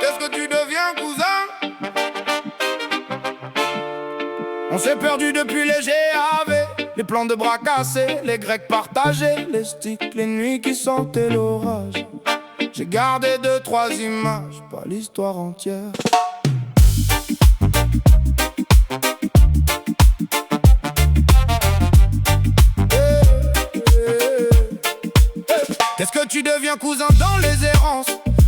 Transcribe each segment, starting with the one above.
Qu'est-ce que tu deviens, cousin? On s'est perdu depuis les GAV, les plans de bras cassés, les grecs partagés, les sticks, les nuits qui sentaient l'orage. J'ai gardé 2-3 images, pas l'histoire entière. Qu'est-ce que tu deviens, cousin, dans les errances?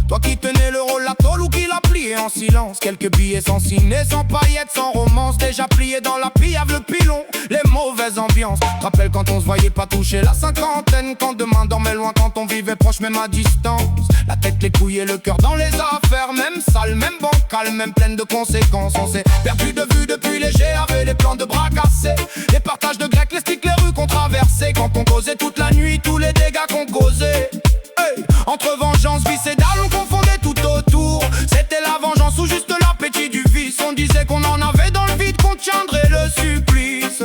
Toi qui tenais le rôle, la tôle ou qui l'a plié en silence. Quelques billets sans ciné, sans paillettes, sans romance. Déjà plié dans la pillave, le pilon, les mauvaises ambiances. Te rappelles quand on se voyait pas toucher la cinquantaine, quand demain dormait loin, quand on vivait proche même à distance. La tête, les couilles et le cœur dans les affaires, même sale, même bancale, même pleine de conséquences. On s'est perdu de vue depuis les GAV, les plans de bras cassés, les partages de grecs, les sticks, les rues qu'on traversait. Quand on causait toute la nuit, tous les dégâts qu'on causait. Hey, entre vengeance, vice et dalle, on confondait tout autour. C'était la vengeance ou juste l'appétit du vice. On disait qu'on en avait dans le vide, qu'on tiendrait le supplice.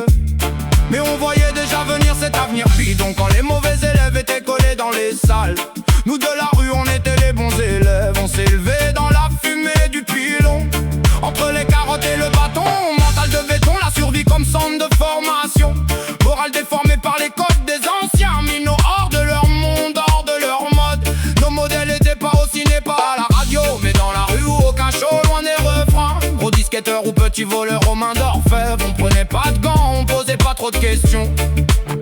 Mais on voyait déjà venir cet avenir bidon. Quand les mauvais élèves étaient collés dans les salles, nous de la rue on était les bons élèves. On s'élevait dans la fumée du pilon. Entre les carottes et le bâton, mental de béton, la survie comme centre de formation. Morale déformée par les codes des anciens, minots hors de leur monde, hors de leur mode. Nos modèles étaient pas au ciné, pas à la radio, mais dans la rue ou au cachot, loin des refrains. Gros disquetteur ou petit voleur aux mains d'orfèvre. On prenait pas de gants, on posait pas trop de questions.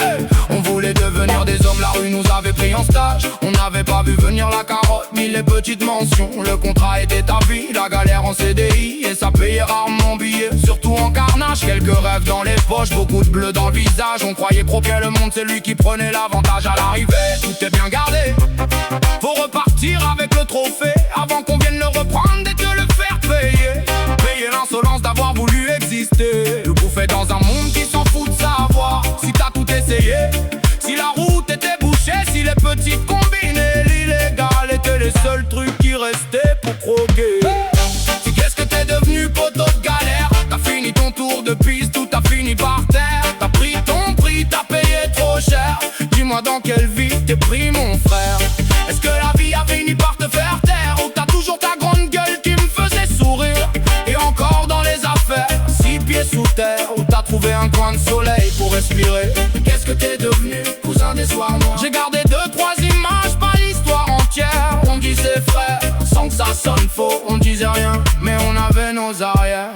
Hey, on voulait devenir des hommes, la rue nous avait pris en stage. On n'avait pas vu venir la carotte, ni les petites mentions. Le contrat était à vie, la galère en CDI, et ça payait rarement billet, surtout en carnage. Quelques rêves dans les poches, beaucoup de bleu dans le visage. On croyait croquer le monde, c'est lui qui prenait l'avantage à l'arrivée. Tout est bien gardé, faut repartir avec le trophée avant qu'on vienne le reprendre et te le faire payer. Payer l'insolence d'avoir voulu exister, le bouffer dans un monde qui s'en fout de savoir si t'as tout essayé, si la route était bouchée, si les petites combinées, l'illégal étaient les seuls trucs qui restaient pour croquer. Si qu'est-ce que t'es devenu, poteau de galère? T'as fini ton tour de piste, tout a fini par terre. T'as pris ton prix, t'as payé trop cher. Dis-moi dans quelle vie t'es pris, mon frère? Est-ce que la vie a fini par te faire taire, ou t'as toujours ta grande gueule qui me faisait sourire? Et encore dans les affaires, 6 pieds sous terre, où t'as trouvé un coin de soleil pour respirer? Qu'est-ce que t'es devenu, cousin des soirs noirs? J'ai gardé 2-3 images, pas l'histoire entière. On disait frère, sans que ça sonne faux. On disait rien, mais on avait nos arrières.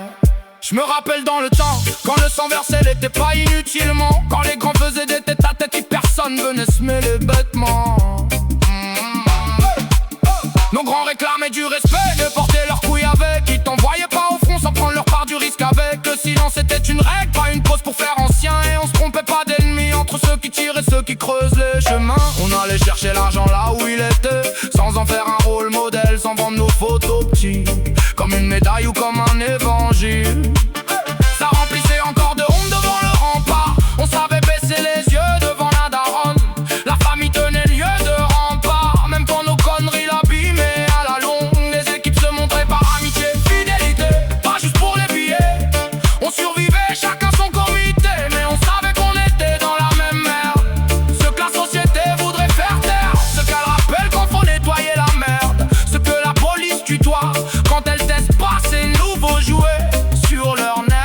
Je me rappelle dans le temps, quand le sang versait l'était pas inutilement. Quand les grands faisaient des têtes à tête et personne venait se mêler bêtement. Nos grands réclamaient du respect, de porter leurs couilles avec. Ils t'envoyaient pas au front sans prendre leur part du risque avec. Le silence était une règle, pas une pause pour faire ancien. Et on se trompait pas d'ennemis entre ceux qui tirent et ceux qui creusent les chemins. On allait chercher l'argent là où il était, sans en faire un rôle modèle, sans vendre nos photos petits, comme une médaille ou comme un évangile. Ça remplissait encore de honte devant le rempart. On savait baisser les yeux devant la daronne. La famille tenait lieu de rempart, même quand nos conneries l'abîmaient à la longue. Les équipes se montraient par amitié, fidélité, pas juste pour les billets. On survivait chacun son comité, mais on savait qu'on était dans la même merde. Ce que la société voudrait faire taire, ce qu'elle rappelle quand faut nettoyer la merde, ce que la police tutoie quand elle teste pas ses nouveaux jouets sur leur nerfs.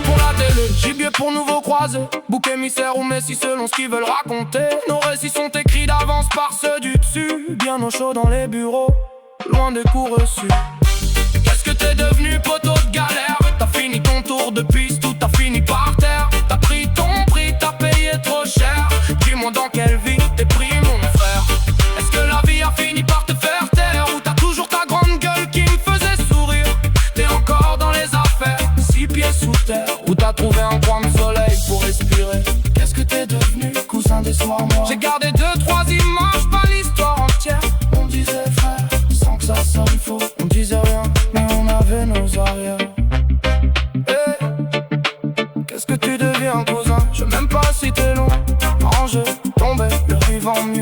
Pour la télé, gibier pour nouveaux croisés, bouc émissaire ou messie selon ce qu'ils veulent raconter. Nos récits sont écrits d'avance par ceux du dessus, bien au chaud dans les bureaux, loin des coups reçus. Qu'est-ce que t'es devenu, poteau de galère? T'as fini ton tour de piste, tout a fini par terre. T'as pris ton prix, t'as payé trop cher. Dis-moi dans quelle vie t'es pris, mon frère? Est-ce que la vie a fini par te faire taire, ou t'as toujours ta grande gueule qui me faisait sourire? T'es encore dans les affaires, 6 pieds sous terre, où t'as trouvé un coin de soleil pour respirer? Qu'est-ce que t'es devenu, cousin des soirs noirs? J'ai gardé 2-3 images, pas l'histoire entière. On disait frère, sans que ça sonne faux. On disait rien, mais on avait nos arrières. Hey, qu'est-ce que tu deviens, cousin? Je sais même pas si t'es long. Rangé, tombé, le vivant mieux.